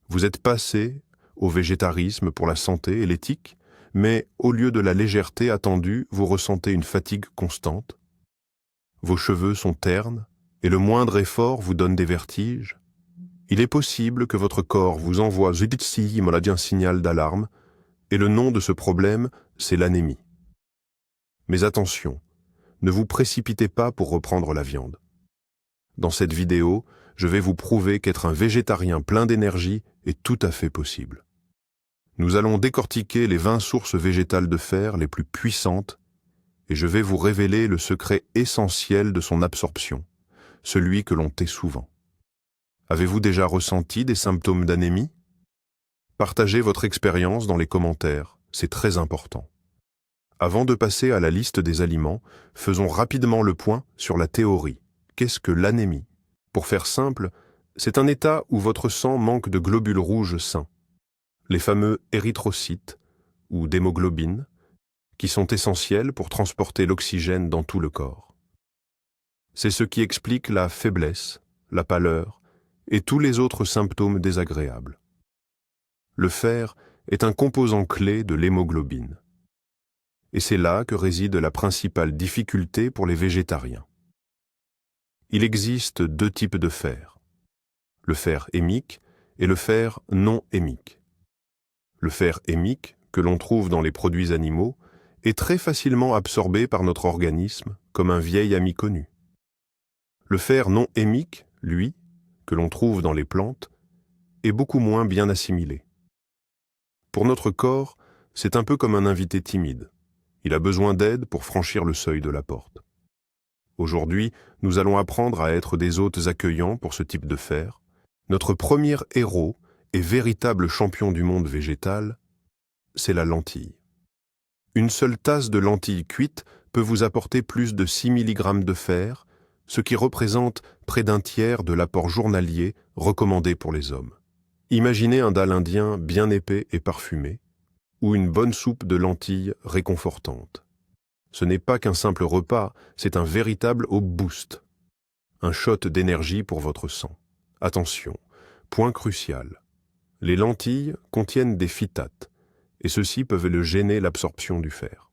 Vous êtes passé au végétarisme pour la santé et l'éthique, mais au lieu de la légèreté attendue, vous ressentez une fatigue constante. Vos cheveux sont ternes et le moindre effort vous donne des vertiges. Il est possible que votre corps vous envoie un signal d'alarme et le nom de ce problème, c'est l'anémie. Mais attention, ne vous précipitez pas pour reprendre la viande. Dans cette vidéo, je vais vous prouver qu'être un végétarien plein d'énergie est tout à fait possible. Nous allons décortiquer les 20 sources végétales de fer les plus puissantes et je vais vous révéler le secret essentiel de son absorption, celui que l'on tait souvent. Avez-vous déjà ressenti des symptômes d'anémie? Partagez votre expérience dans les commentaires, c'est très important. Avant de passer à la liste des aliments, faisons rapidement le point sur la théorie. Qu'est-ce que l'anémie? Pour faire simple, c'est un état où votre sang manque de globules rouges sains, les fameux érythrocytes ou d'hémoglobine, qui sont essentiels pour transporter l'oxygène dans tout le corps. C'est ce qui explique la faiblesse, la pâleur et tous les autres symptômes désagréables. Le fer est un composant clé de l'hémoglobine. Et c'est là que réside la principale difficulté pour les végétariens. Il existe deux types de fer, le fer hémique et le fer non hémique. Le fer hémique, que l'on trouve dans les produits animaux, est très facilement absorbé par notre organisme comme un vieil ami connu. Le fer non hémique, lui, que l'on trouve dans les plantes, est beaucoup moins bien assimilé. Pour notre corps, c'est un peu comme un invité timide. Il a besoin d'aide pour franchir le seuil de la porte. Aujourd'hui, nous allons apprendre à être des hôtes accueillants pour ce type de fer. Notre premier héros et véritable champion du monde végétal, c'est la lentille. Une seule tasse de lentilles cuites peut vous apporter plus de 6 mg de fer, ce qui représente près d'un tiers de l'apport journalier recommandé pour les hommes. Imaginez un dalle indien bien épais et parfumé, ou une bonne soupe de lentilles réconfortante. Ce n'est pas qu'un simple repas, c'est un véritable boost, un shot d'énergie pour votre sang. Attention, point crucial, les lentilles contiennent des phytates, et ceux-ci peuvent gêner l'absorption du fer.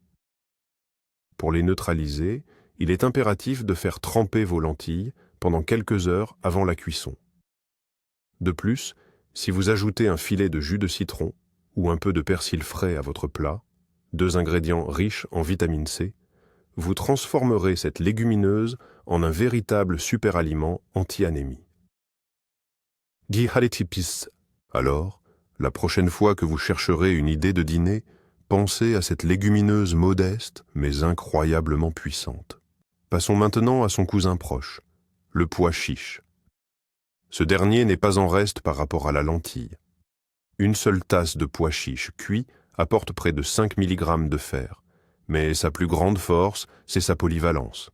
Pour les neutraliser, il est impératif de faire tremper vos lentilles pendant quelques heures avant la cuisson. De plus, si vous ajoutez un filet de jus de citron ou un peu de persil frais à votre plat, deux ingrédients riches en vitamine C, vous transformerez cette légumineuse en un véritable superaliment anti-anémie. Alors, la prochaine fois que vous chercherez une idée de dîner, pensez à cette légumineuse modeste mais incroyablement puissante. Passons maintenant à son cousin proche, le pois chiche. Ce dernier n'est pas en reste par rapport à la lentille. Une seule tasse de pois chiche cuit apporte près de 5 mg de fer, mais sa plus grande force, c'est sa polyvalence.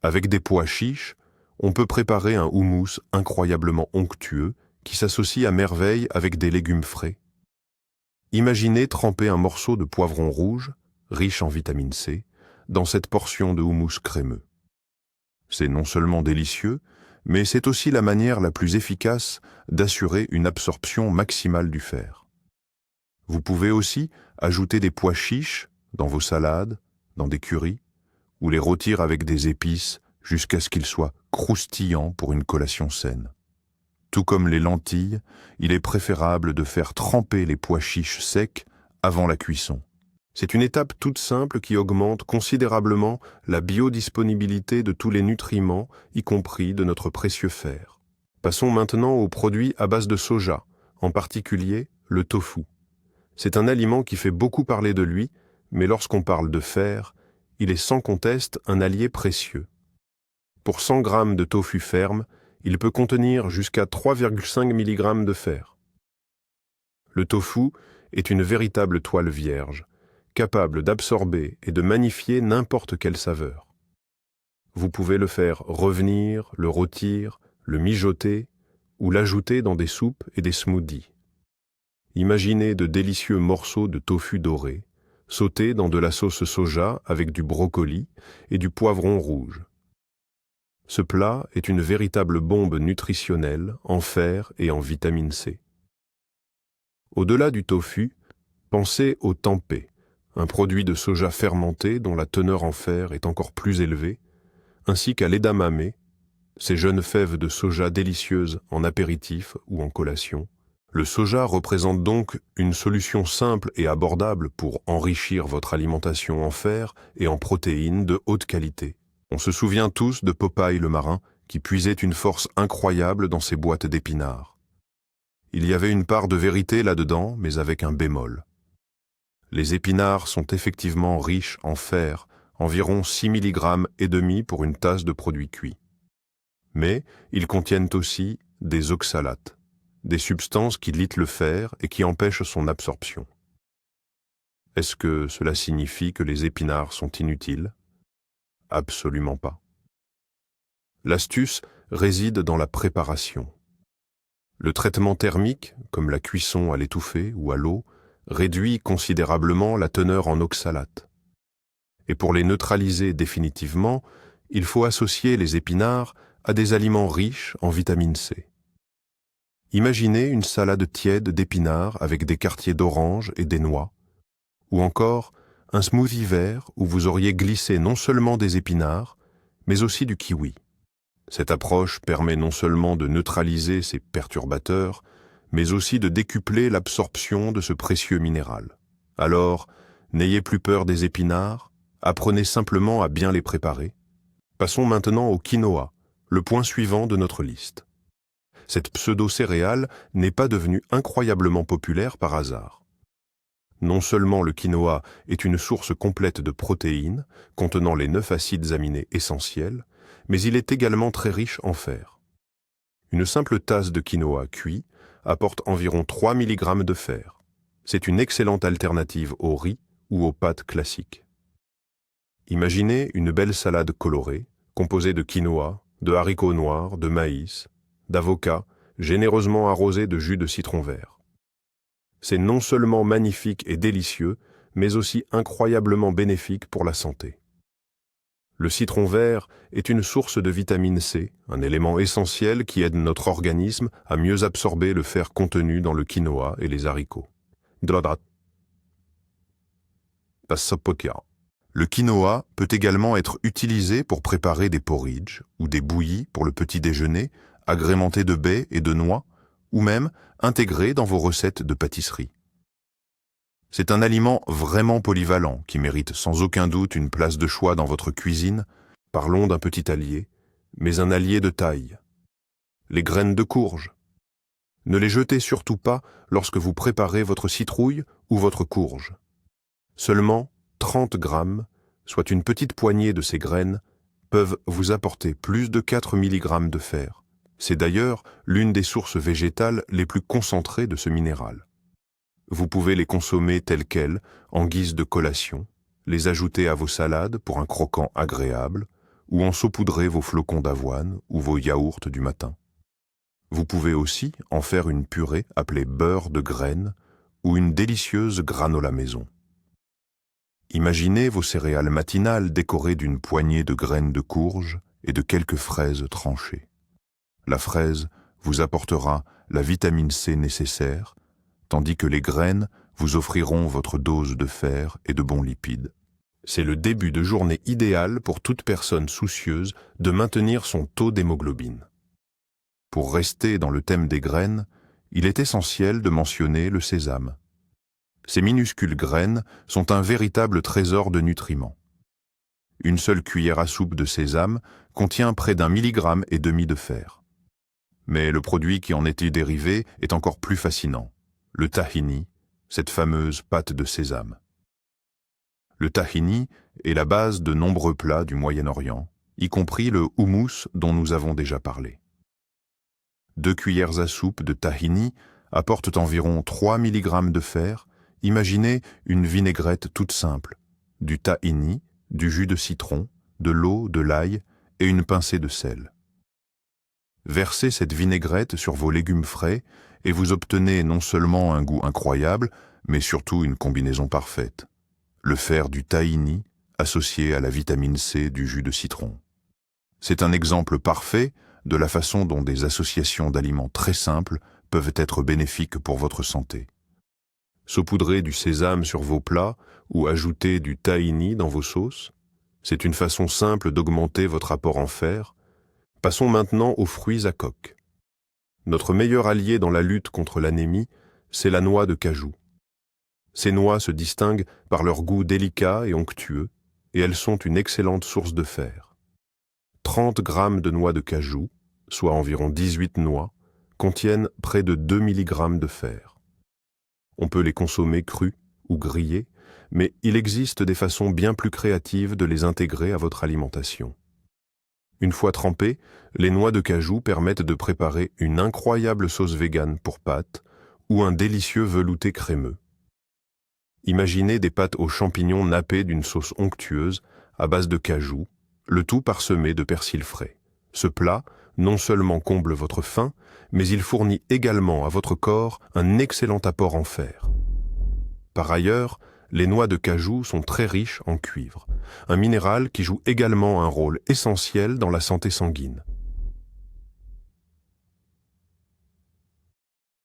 Avec des pois chiches, on peut préparer un houmous incroyablement onctueux qui s'associe à merveille avec des légumes frais. Imaginez tremper un morceau de poivron rouge, riche en vitamine C, dans cette portion de houmous crémeux. C'est non seulement délicieux, mais c'est aussi la manière la plus efficace d'assurer une absorption maximale du fer. Vous pouvez aussi ajouter des pois chiches dans vos salades, dans des currys, ou les rôtir avec des épices jusqu'à ce qu'ils soient croustillants pour une collation saine. Tout comme les lentilles, il est préférable de faire tremper les pois chiches secs avant la cuisson. C'est une étape toute simple qui augmente considérablement la biodisponibilité de tous les nutriments, y compris de notre précieux fer. Passons maintenant aux produits à base de soja, en particulier le tofu. C'est un aliment qui fait beaucoup parler de lui, mais lorsqu'on parle de fer, il est sans conteste un allié précieux. Pour 100 g de tofu ferme, il peut contenir jusqu'à 3,5 mg de fer. Le tofu est une véritable toile vierge, capable d'absorber et de magnifier n'importe quelle saveur. Vous pouvez le faire revenir, le rôtir, le mijoter ou l'ajouter dans des soupes et des smoothies. Imaginez de délicieux morceaux de tofu doré, sautés dans de la sauce soja avec du brocoli et du poivron rouge. Ce plat est une véritable bombe nutritionnelle en fer et en vitamine C. Au-delà du tofu, pensez au tempeh, un produit de soja fermenté dont la teneur en fer est encore plus élevée, ainsi qu'à l'edamame, ces jeunes fèves de soja délicieuses en apéritif ou en collation. Le soja représente donc une solution simple et abordable pour enrichir votre alimentation en fer et en protéines de haute qualité. On se souvient tous de Popeye le marin qui puisait une force incroyable dans ses boîtes d'épinards. Il y avait une part de vérité là-dedans, mais avec un bémol. Les épinards sont effectivement riches en fer, environ 6 mg et demi pour une tasse de produit cuit. Mais ils contiennent aussi des oxalates, des substances qui litent le fer et qui empêchent son absorption. Est-ce que cela signifie que les épinards sont inutiles? Absolument pas. L'astuce réside dans la préparation. Le traitement thermique, comme la cuisson à l'étouffée ou à l'eau, réduit considérablement la teneur en oxalates. Et pour les neutraliser définitivement, il faut associer les épinards à des aliments riches en vitamine C. Imaginez une salade tiède d'épinards avec des quartiers d'orange et des noix, ou encore un smoothie vert où vous auriez glissé non seulement des épinards, mais aussi du kiwi. Cette approche permet non seulement de neutraliser ces perturbateurs, mais aussi de décupler l'absorption de ce précieux minéral. Alors, n'ayez plus peur des épinards, apprenez simplement à bien les préparer. Passons maintenant au quinoa, le point suivant de notre liste. Cette pseudo-céréale n'est pas devenue incroyablement populaire par hasard. Non seulement le quinoa est une source complète de protéines, contenant les 9 acides aminés essentiels, mais il est également très riche en fer. Une simple tasse de quinoa cuit apporte environ 3 mg de fer. C'est une excellente alternative au riz ou aux pâtes classiques. Imaginez une belle salade colorée, composée de quinoa, de haricots noirs, de maïs, d'avocat, généreusement arrosée de jus de citron vert. C'est non seulement magnifique et délicieux, mais aussi incroyablement bénéfique pour la santé. Le citron vert est une source de vitamine C, un élément essentiel qui aide notre organisme à mieux absorber le fer contenu dans le quinoa et les haricots. Le quinoa peut également être utilisé pour préparer des porridge ou des bouillies pour le petit déjeuner, agrémentés de baies et de noix, ou même intégré dans vos recettes de pâtisserie. C'est un aliment vraiment polyvalent qui mérite sans aucun doute une place de choix dans votre cuisine. Parlons d'un petit allié, mais un allié de taille. Les graines de courge. Ne les jetez surtout pas lorsque vous préparez votre citrouille ou votre courge. Seulement 30 grammes, soit une petite poignée de ces graines, peuvent vous apporter plus de 4 mg de fer. C'est d'ailleurs l'une des sources végétales les plus concentrées de ce minéral. Vous pouvez les consommer telles quelles, en guise de collation, les ajouter à vos salades pour un croquant agréable, ou en saupoudrer vos flocons d'avoine ou vos yaourts du matin. Vous pouvez aussi en faire une purée appelée beurre de graines ou une délicieuse granola maison. Imaginez vos céréales matinales décorées d'une poignée de graines de courge et de quelques fraises tranchées. La fraise vous apportera la vitamine C nécessaire, tandis que les graines vous offriront votre dose de fer et de bons lipides. C'est le début de journée idéal pour toute personne soucieuse de maintenir son taux d'hémoglobine. Pour rester dans le thème des graines, il est essentiel de mentionner le sésame. Ces minuscules graines sont un véritable trésor de nutriments. Une seule cuillère à soupe de sésame contient près d'1,5 mg de fer. Mais le produit qui en est dérivé est encore plus fascinant. Le tahini, cette fameuse pâte de sésame. Le tahini est la base de nombreux plats du Moyen-Orient, y compris le houmous dont nous avons déjà parlé. 2 cuillères à soupe de tahini apportent environ 3 mg de fer. Imaginez une vinaigrette toute simple, du tahini, du jus de citron, de l'eau, de l'ail et une pincée de sel. Versez cette vinaigrette sur vos légumes frais et vous obtenez non seulement un goût incroyable, mais surtout une combinaison parfaite. Le fer du tahini associé à la vitamine C du jus de citron. C'est un exemple parfait de la façon dont des associations d'aliments très simples peuvent être bénéfiques pour votre santé. Saupoudrer du sésame sur vos plats ou ajouter du tahini dans vos sauces, c'est une façon simple d'augmenter votre apport en fer. Passons maintenant aux fruits à coque. Notre meilleur allié dans la lutte contre l'anémie, c'est la noix de cajou. Ces noix se distinguent par leur goût délicat et onctueux, et elles sont une excellente source de fer. 30 grammes de noix de cajou, soit environ 18 noix, contiennent près de 2 mg de fer. On peut les consommer crus ou grillés, mais il existe des façons bien plus créatives de les intégrer à votre alimentation. Une fois trempées, les noix de cajou permettent de préparer une incroyable sauce végane pour pâtes ou un délicieux velouté crémeux. Imaginez des pâtes aux champignons nappées d'une sauce onctueuse à base de cajou, le tout parsemé de persil frais. Ce plat non seulement comble votre faim, mais il fournit également à votre corps un excellent apport en fer. Par ailleurs, les noix de cajou sont très riches en cuivre, un minéral qui joue également un rôle essentiel dans la santé sanguine.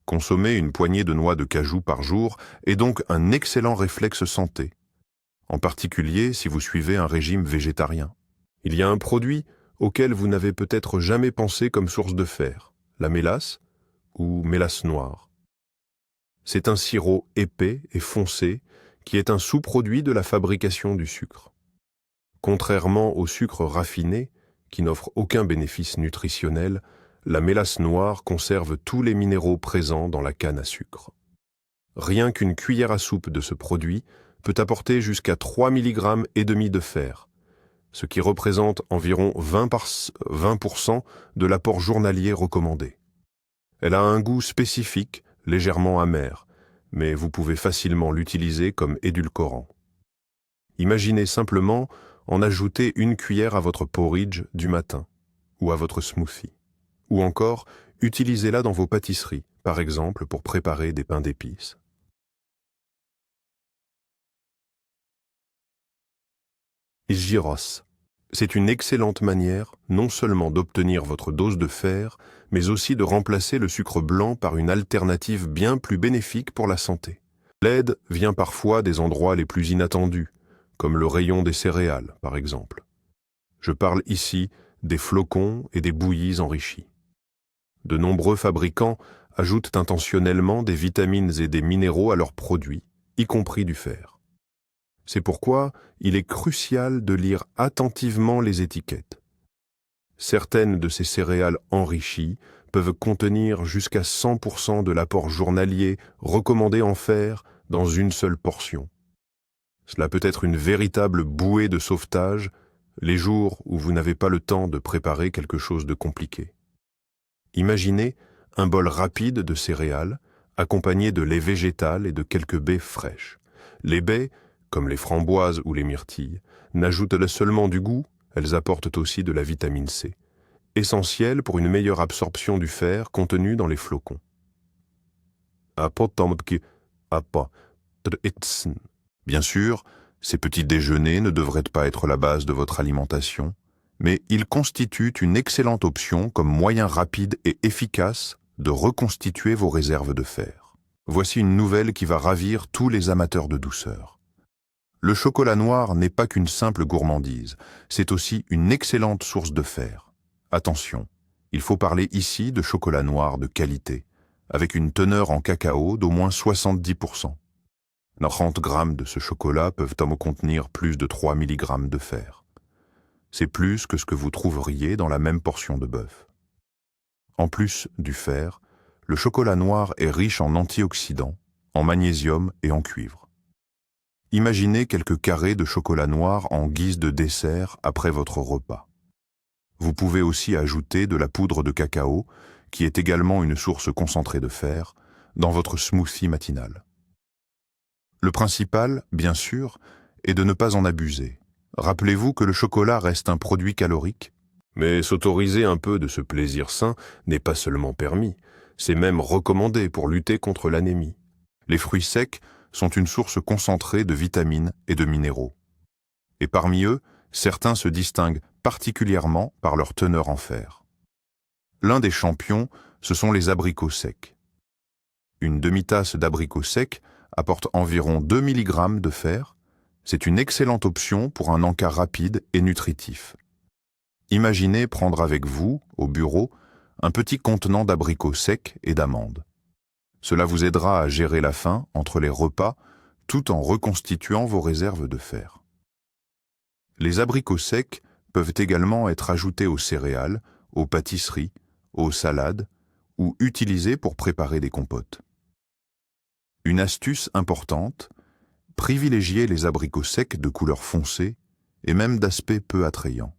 Consommer une poignée de noix de cajou par jour est donc un excellent réflexe santé, en particulier si vous suivez un régime végétarien. Il y a un produit auquel vous n'avez peut-être jamais pensé comme source de fer, la mélasse ou mélasse noire. C'est un sirop épais et foncé qui est un sous-produit de la fabrication du sucre. Contrairement au sucre raffiné, qui n'offre aucun bénéfice nutritionnel, la mélasse noire conserve tous les minéraux présents dans la canne à sucre. Rien qu'une cuillère à soupe de ce produit peut apporter jusqu'à 3,5 mg de fer, ce qui représente environ 20% de l'apport journalier recommandé. Elle a un goût spécifique, légèrement amer, mais vous pouvez facilement l'utiliser comme édulcorant. Imaginez simplement en ajouter une cuillère à votre porridge du matin ou à votre smoothie. Ou encore, utilisez-la dans vos pâtisseries, par exemple pour préparer des pains d'épices. Gyros. C'est une excellente manière non seulement d'obtenir votre dose de fer, mais aussi de remplacer le sucre blanc par une alternative bien plus bénéfique pour la santé. L'aide vient parfois des endroits les plus inattendus, comme le rayon des céréales, par exemple. Je parle ici des flocons et des bouillies enrichis. De nombreux fabricants ajoutent intentionnellement des vitamines et des minéraux à leurs produits, y compris du fer. C'est pourquoi il est crucial de lire attentivement les étiquettes. Certaines de ces céréales enrichies peuvent contenir jusqu'à 100% de l'apport journalier recommandé en fer dans une seule portion. Cela peut être une véritable bouée de sauvetage les jours où vous n'avez pas le temps de préparer quelque chose de compliqué. Imaginez un bol rapide de céréales accompagné de lait végétal et de quelques baies fraîches. Les baies, comme les framboises ou les myrtilles, n'ajoutent seulement du goût, elles apportent aussi de la vitamine C, essentielle pour une meilleure absorption du fer contenu dans les flocons. Bien sûr, ces petits déjeuners ne devraient pas être la base de votre alimentation, mais ils constituent une excellente option comme moyen rapide et efficace de reconstituer vos réserves de fer. Voici une nouvelle qui va ravir tous les amateurs de douceur. Le chocolat noir n'est pas qu'une simple gourmandise, c'est aussi une excellente source de fer. Attention, il faut parler ici de chocolat noir de qualité, avec une teneur en cacao d'au moins 70%. 30 grammes de ce chocolat peuvent en contenir plus de 3 mg de fer. C'est plus que ce que vous trouveriez dans la même portion de bœuf. En plus du fer, le chocolat noir est riche en antioxydants, en magnésium et en cuivre. Imaginez quelques carrés de chocolat noir en guise de dessert après votre repas. Vous pouvez aussi ajouter de la poudre de cacao, qui est également une source concentrée de fer, dans votre smoothie matinal. Le principal, bien sûr, est de ne pas en abuser. Rappelez-vous que le chocolat reste un produit calorique, mais s'autoriser un peu de ce plaisir sain n'est pas seulement permis, c'est même recommandé pour lutter contre l'anémie. Les fruits secs sont une source concentrée de vitamines et de minéraux. Et parmi eux, certains se distinguent particulièrement par leur teneur en fer. L'un des champions, ce sont les abricots secs. Une demi-tasse d'abricots secs apporte environ 2 mg de fer. C'est une excellente option pour un encas rapide et nutritif. Imaginez prendre avec vous, au bureau, un petit contenant d'abricots secs et d'amandes. Cela vous aidera à gérer la faim entre les repas tout en reconstituant vos réserves de fer. Les abricots secs peuvent également être ajoutés aux céréales, aux pâtisseries, aux salades ou utilisés pour préparer des compotes. Une astuce importante, privilégiez les abricots secs de couleur foncée et même d'aspect peu attrayant.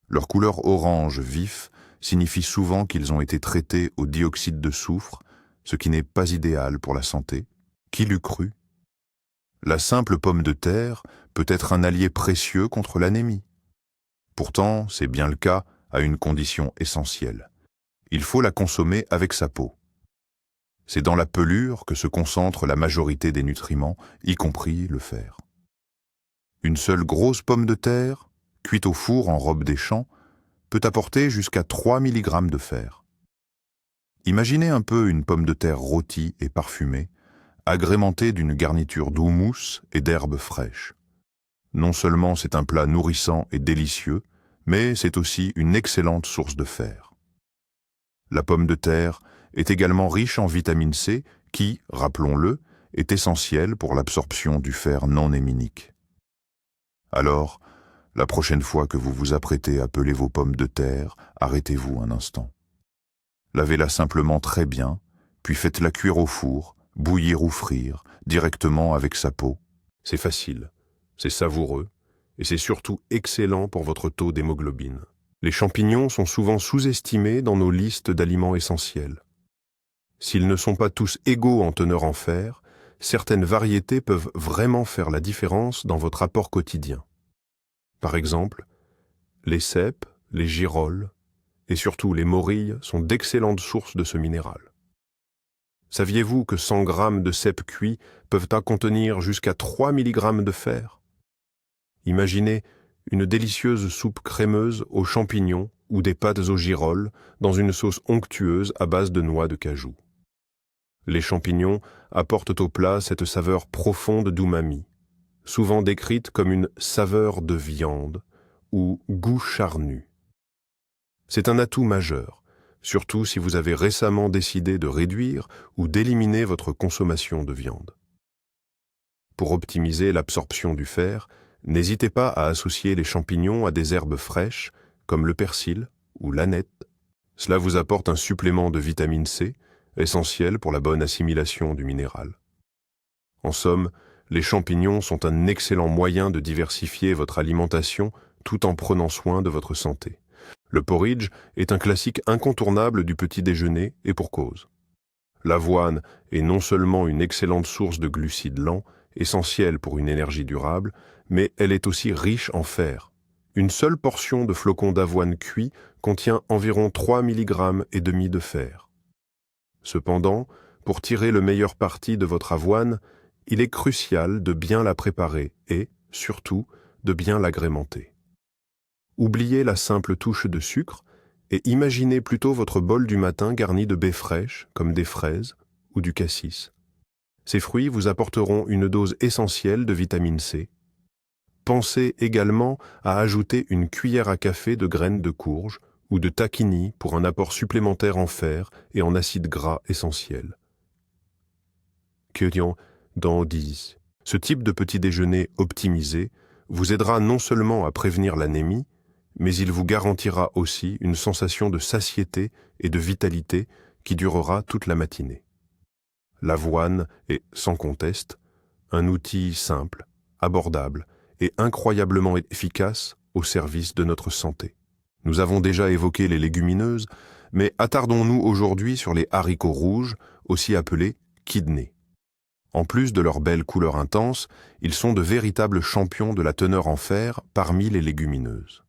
Leur couleur orange vif signifie souvent qu'ils ont été traités au dioxyde de soufre, ce qui n'est pas idéal pour la santé. Qui l'eût cru? La simple pomme de terre peut être un allié précieux contre l'anémie. Pourtant, c'est bien le cas à une condition essentielle. Il faut la consommer avec sa peau. C'est dans la pelure que se concentre la majorité des nutriments, y compris le fer. Une seule grosse pomme de terre, cuite au four en robe des champs, peut apporter jusqu'à 3 mg de fer. Imaginez un peu une pomme de terre rôtie et parfumée, agrémentée d'une garniture d'houmous et d'herbes fraîches. Non seulement c'est un plat nourrissant et délicieux, mais c'est aussi une excellente source de fer. La pomme de terre est également riche en vitamine C qui, rappelons-le, est essentielle pour l'absorption du fer non héminique. Alors, la prochaine fois que vous vous apprêtez à peler vos pommes de terre, arrêtez-vous un instant. Lavez-la simplement très bien, puis faites-la cuire au four, bouillir ou frire, directement avec sa peau. C'est facile, c'est savoureux, et c'est surtout excellent pour votre taux d'hémoglobine. Les champignons sont souvent sous-estimés dans nos listes d'aliments essentiels. S'ils ne sont pas tous égaux en teneur en fer, certaines variétés peuvent vraiment faire la différence dans votre apport quotidien. Par exemple, les cèpes, les girolles et surtout les morilles sont d'excellentes sources de ce minéral. Saviez-vous que 100 g de cèpes cuits peuvent en contenir jusqu'à 3 mg de fer? Imaginez une délicieuse soupe crémeuse aux champignons ou des pâtes aux girolles dans une sauce onctueuse à base de noix de cajou. Les champignons apportent au plat cette saveur profonde d'umami, souvent décrite comme une saveur de viande ou goût charnu. C'est un atout majeur, surtout si vous avez récemment décidé de réduire ou d'éliminer votre consommation de viande. Pour optimiser l'absorption du fer, n'hésitez pas à associer les champignons à des herbes fraîches comme le persil ou l'aneth. Cela vous apporte un supplément de vitamine C, essentiel pour la bonne assimilation du minéral. En somme, les champignons sont un excellent moyen de diversifier votre alimentation tout en prenant soin de votre santé. Le porridge est un classique incontournable du petit déjeuner et pour cause. L'avoine est non seulement une excellente source de glucides lents, essentielle pour une énergie durable, mais elle est aussi riche en fer. Une seule portion de flocons d'avoine cuits contient environ 3 mg et demi de fer. Cependant, pour tirer le meilleur parti de votre avoine, il est crucial de bien la préparer et, surtout, de bien l'agrémenter. Oubliez la simple touche de sucre et imaginez plutôt votre bol du matin garni de baies fraîches, comme des fraises ou du cassis. Ces fruits vous apporteront une dose essentielle de vitamine C. Pensez également à ajouter une cuillère à café de graines de courge ou de tahini pour un apport supplémentaire en fer et en acides gras essentiels. Ce type de petit déjeuner optimisé vous aidera non seulement à prévenir l'anémie, mais il vous garantira aussi une sensation de satiété et de vitalité qui durera toute la matinée. L'avoine est, sans conteste, un outil simple, abordable et incroyablement efficace au service de notre santé. Nous avons déjà évoqué les légumineuses, mais attardons-nous aujourd'hui sur les haricots rouges, aussi appelés kidney. En plus de leur belle couleur intense, ils sont de véritables champions de la teneur en fer parmi les légumineuses.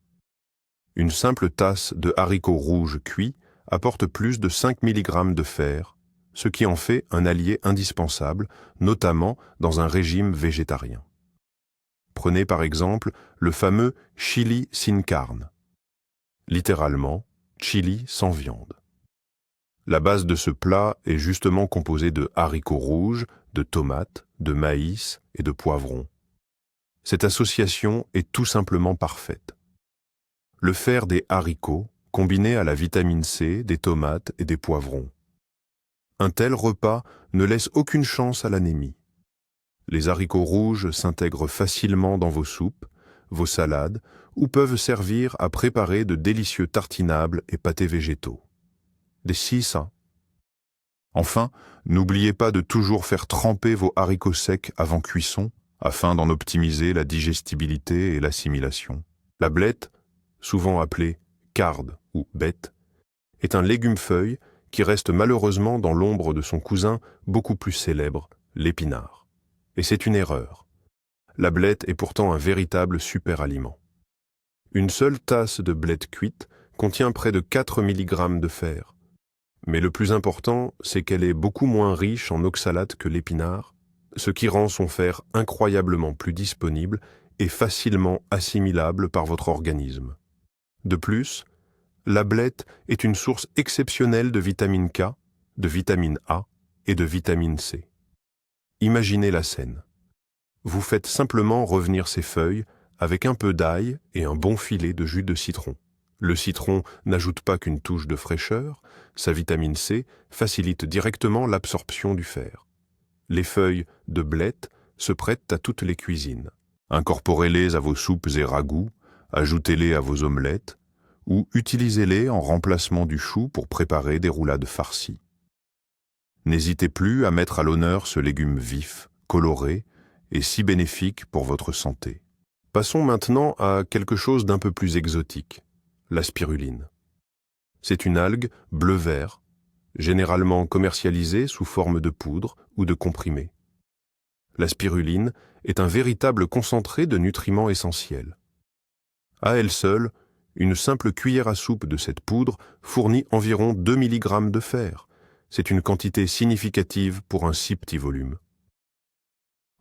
Une simple tasse de haricots rouges cuits apporte plus de 5 mg de fer, ce qui en fait un allié indispensable, notamment dans un régime végétarien. Prenez par exemple le fameux chili sin carne, littéralement chili sans viande. La base de ce plat est justement composée de haricots rouges, de tomates, de maïs et de poivrons. Cette association est tout simplement parfaite. Le fer des haricots combiné à la vitamine C, des tomates et des poivrons. Un tel repas ne laisse aucune chance à l'anémie. Les haricots rouges s'intègrent facilement dans vos soupes, vos salades ou peuvent servir à préparer de délicieux tartinables et pâtés végétaux. Ça. Enfin, n'oubliez pas de toujours faire tremper vos haricots secs avant cuisson afin d'en optimiser la digestibilité et l'assimilation. La blette, souvent appelée carde ou bête, est un légume-feuille qui reste malheureusement dans l'ombre de son cousin beaucoup plus célèbre, l'épinard. Et c'est une erreur. La blette est pourtant un véritable super-aliment. Une seule tasse de blette cuite contient près de 4 mg de fer. Mais le plus important, c'est qu'elle est beaucoup moins riche en oxalate que l'épinard, ce qui rend son fer incroyablement plus disponible et facilement assimilable par votre organisme. De plus, la blette est une source exceptionnelle de vitamine K, de vitamine A et de vitamine C. Imaginez la scène. Vous faites simplement revenir ces feuilles avec un peu d'ail et un bon filet de jus de citron. Le citron n'ajoute pas qu'une touche de fraîcheur, sa vitamine C facilite directement l'absorption du fer. Les feuilles de blette se prêtent à toutes les cuisines. Incorporez-les à vos soupes et ragoûts, ajoutez-les à vos omelettes, ou utilisez-les en remplacement du chou pour préparer des roulades farcies. N'hésitez plus à mettre à l'honneur ce légume vif, coloré et si bénéfique pour votre santé. Passons maintenant à quelque chose d'un peu plus exotique. La spiruline. C'est une algue bleu-vert, généralement commercialisée sous forme de poudre ou de comprimé. La spiruline est un véritable concentré de nutriments essentiels. À elle seule, une simple cuillère à soupe de cette poudre fournit environ 2 mg de fer. C'est une quantité significative pour un si petit volume.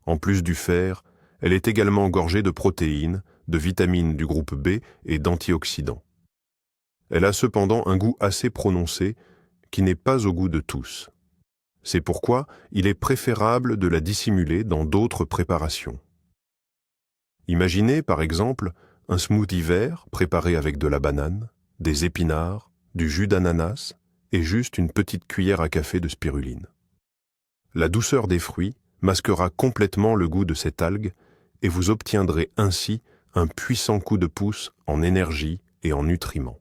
En plus du fer, elle est également gorgée de protéines, de vitamines du groupe B et d'antioxydants. Elle a cependant un goût assez prononcé qui n'est pas au goût de tous. C'est pourquoi il est préférable de la dissimuler dans d'autres préparations. Imaginez par exemple un smoothie vert préparé avec de la banane, des épinards, du jus d'ananas et juste une petite cuillère à café de spiruline. La douceur des fruits masquera complètement le goût de cette algue et vous obtiendrez ainsi un puissant coup de pouce en énergie et en nutriments.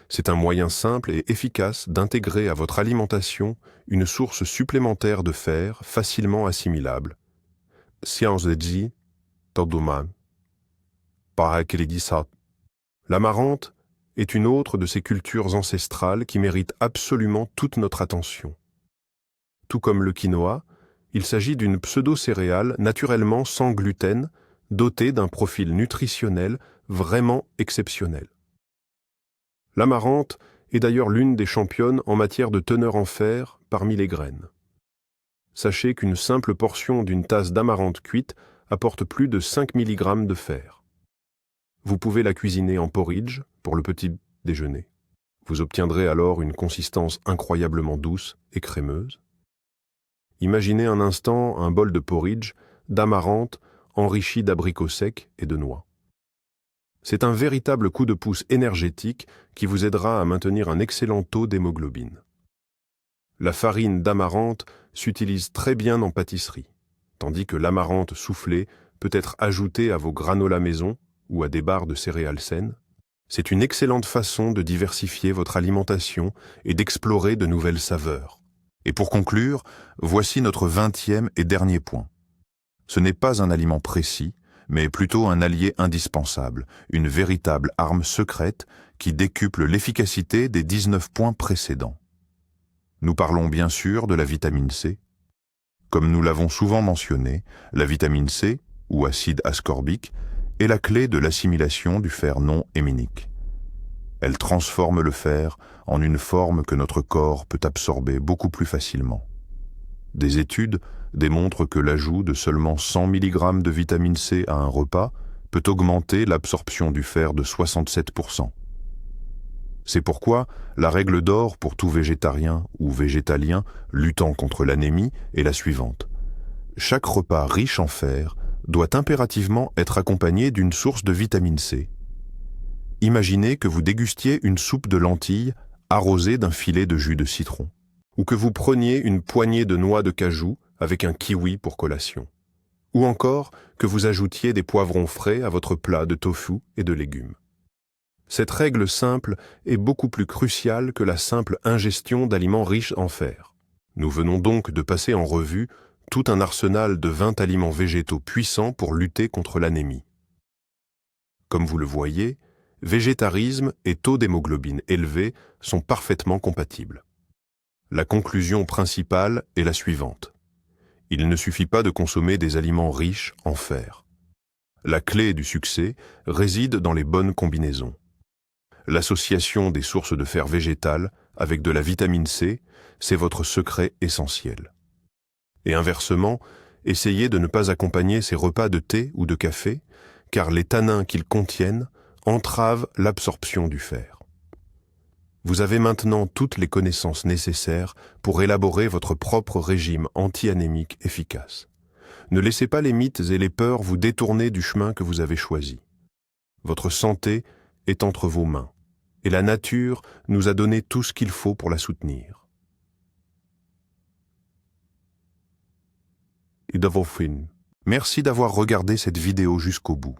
C'est un moyen simple et efficace d'intégrer à votre alimentation une source supplémentaire de fer facilement assimilable. L'amarante est une autre de ces cultures ancestrales qui mérite absolument toute notre attention. Tout comme le quinoa, il s'agit d'une pseudo-céréale naturellement sans gluten, dotée d'un profil nutritionnel vraiment exceptionnel. L'amarante est d'ailleurs l'une des championnes en matière de teneur en fer parmi les graines. Sachez qu'une simple portion d'une tasse d'amarante cuite apporte plus de 5 mg de fer. Vous pouvez la cuisiner en porridge pour le petit déjeuner. Vous obtiendrez alors une consistance incroyablement douce et crémeuse. Imaginez un instant un bol de porridge d'amarante enrichi d'abricots secs et de noix. C'est un véritable coup de pouce énergétique qui vous aidera à maintenir un excellent taux d'hémoglobine. La farine d'amarante s'utilise très bien en pâtisserie, tandis que l'amarante soufflée peut être ajoutée à vos granolas maison ou à des barres de céréales saines. C'est une excellente façon de diversifier votre alimentation et d'explorer de nouvelles saveurs. Et pour conclure, voici notre 20e et dernier point. Ce n'est pas un aliment précis, mais plutôt un allié indispensable, une véritable arme secrète qui décuple l'efficacité des 19 points précédents. Nous parlons bien sûr de la vitamine C. Comme nous l'avons souvent mentionné, la vitamine C, ou acide ascorbique, est la clé de l'assimilation du fer non héminique. Elle transforme le fer en une forme que notre corps peut absorber beaucoup plus facilement. Des études démontrent que l'ajout de seulement 100 mg de vitamine C à un repas peut augmenter l'absorption du fer de 67%. C'est pourquoi la règle d'or pour tout végétarien ou végétalien luttant contre l'anémie est la suivante. Chaque repas riche en fer doit impérativement être accompagné d'une source de vitamine C. Imaginez que vous dégustiez une soupe de lentilles arrosée d'un filet de jus de citron, ou que vous preniez une poignée de noix de cajou avec un kiwi pour collation, ou encore que vous ajoutiez des poivrons frais à votre plat de tofu et de légumes. Cette règle simple est beaucoup plus cruciale que la simple ingestion d'aliments riches en fer. Nous venons donc de passer en revue tout un arsenal de 20 aliments végétaux puissants pour lutter contre l'anémie. Comme vous le voyez, végétarisme et taux d'hémoglobine élevé sont parfaitement compatibles. La conclusion principale est la suivante. Il ne suffit pas de consommer des aliments riches en fer. La clé du succès réside dans les bonnes combinaisons. L'association des sources de fer végétales avec de la vitamine C, c'est votre secret essentiel. Et inversement, essayez de ne pas accompagner ces repas de thé ou de café, car les tanins qu'ils contiennent entravent l'absorption du fer. Vous avez maintenant toutes les connaissances nécessaires pour élaborer votre propre régime anti-anémique efficace. Ne laissez pas les mythes et les peurs vous détourner du chemin que vous avez choisi. Votre santé est entre vos mains, et la nature nous a donné tout ce qu'il faut pour la soutenir. Merci d'avoir regardé cette vidéo jusqu'au bout.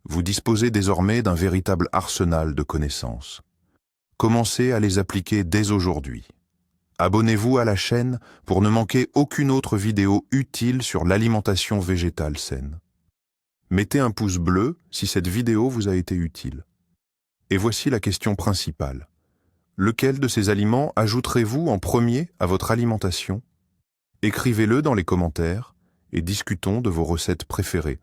Vous disposez désormais d'un véritable arsenal de connaissances. Commencez à les appliquer dès aujourd'hui. Abonnez-vous à la chaîne pour ne manquer aucune autre vidéo utile sur l'alimentation végétale saine. Mettez un pouce bleu si cette vidéo vous a été utile. Et voici la question principale. Lequel de ces aliments ajouterez-vous en premier à votre alimentation ? Écrivez-le dans les commentaires et discutons de vos recettes préférées.